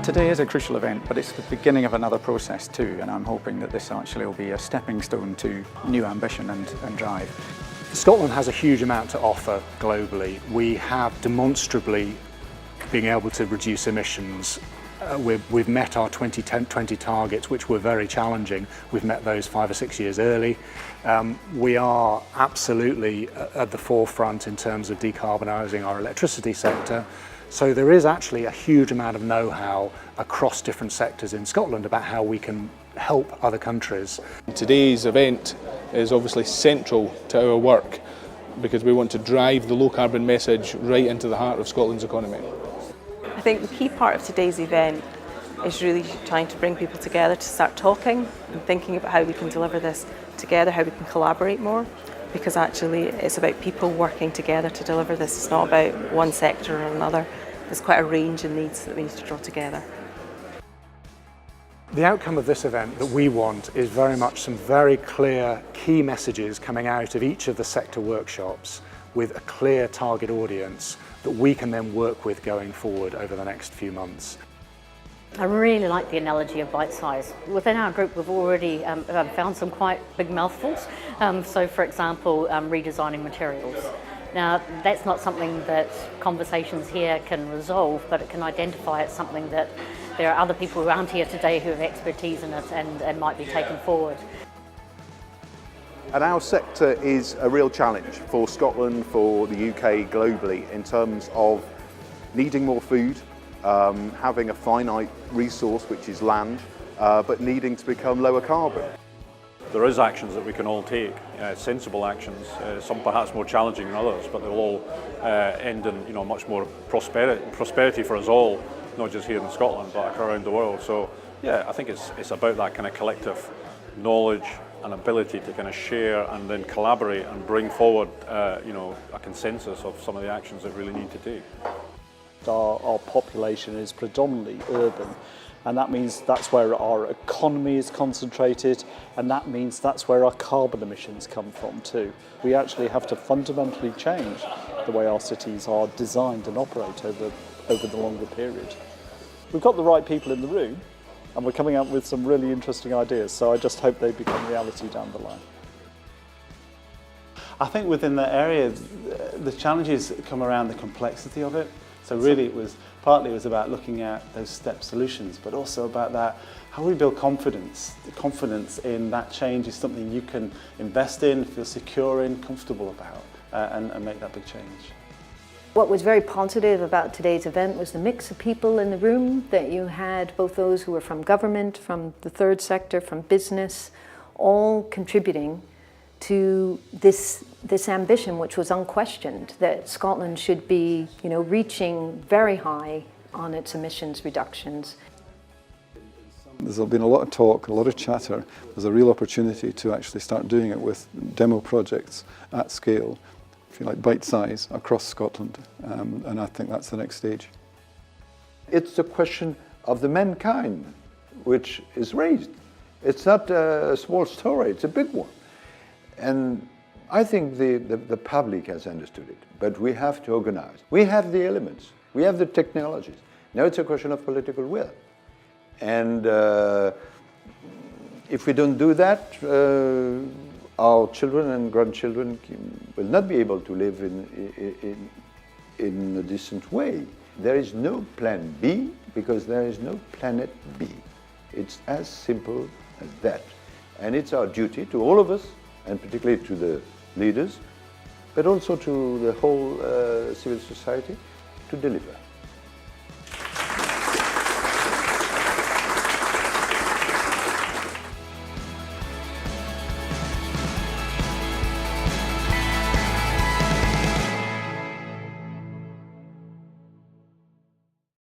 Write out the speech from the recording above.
Today is a crucial event, but it's the beginning of another process too, and I'm hoping that this actually will be a stepping stone to new ambition and drive. Scotland has a huge amount to offer globally. We have demonstrably been able to reduce emissions. We've met our 2020 targets, which were very challenging. We've met those 5 or 6 years early. We are absolutely at the forefront in terms of decarbonising our electricity sector. So there is actually a huge amount of know-how across different sectors in Scotland about how we can help other countries. Today's event is obviously central to our work because we want to drive the low carbon message right into the heart of Scotland's economy. I think the key part of today's event is really trying to bring people together to start talking and thinking about how we can deliver this together, how we can collaborate more, because actually it's about people working together to deliver this. It's not about one sector or another. There's quite a range of needs that we need to draw together. The outcome of this event that we want is very much some very clear key messages coming out of each of the sector workshops with a clear target audience that we can then work with going forward over the next few months. I really like the analogy of Bitesize. Within our group we've already found some quite big mouthfuls. So for example, redesigning materials. Now that's not something that conversations here can resolve, but it can identify it's something that there are other people who aren't here today who have expertise in it and might be taken forward. And our sector is a real challenge for Scotland, for the UK, globally, in terms of needing more food, having a finite resource which is land, but needing to become lower carbon. There is actions that we can all take, sensible actions, some perhaps more challenging than others, but they'll all end in much more prosperity for us all, not just here in Scotland but around the world. So yeah, I think it's about that kind of collective knowledge and ability to kind of share and then collaborate and bring forward a consensus of some of the actions that we really need to do. Our population is predominantly urban, and that means that's where our economy is concentrated, and that means that's where our carbon emissions come from too. We actually have to fundamentally change the way our cities are designed and operate over the longer period. We've got the right people in the room, and we're coming up with some really interesting ideas, so I just hope they become reality down the line. I think within that area, the challenges come around the complexity of it. So really it was about looking at those step solutions, but also about that, how we build confidence. The confidence in that change is something you can invest in, feel secure in, comfortable about, and make that big change. What was very positive about today's event was the mix of people in the room, that you had both those who were from government, from the third sector, from business, all contributing to this ambition, which was unquestioned, that Scotland should be, reaching very high on its emissions reductions. There's been a lot of talk, a lot of chatter. There's a real opportunity to actually start doing it with demo projects at scale, if you like, bite size across Scotland, and I think that's the next stage. It's the question of the mankind which is raised. It's not a small story, it's a big one. And I think the public has understood it, but we have to organize. We have the elements, we have the technologies. Now it's a question of political will. And if we don't do that, our children and grandchildren will not be able to live in a decent way. There is no plan B because there is no planet B. It's as simple as that. And it's our duty to all of us, and particularly to the leaders, but also to the whole civil society, to deliver.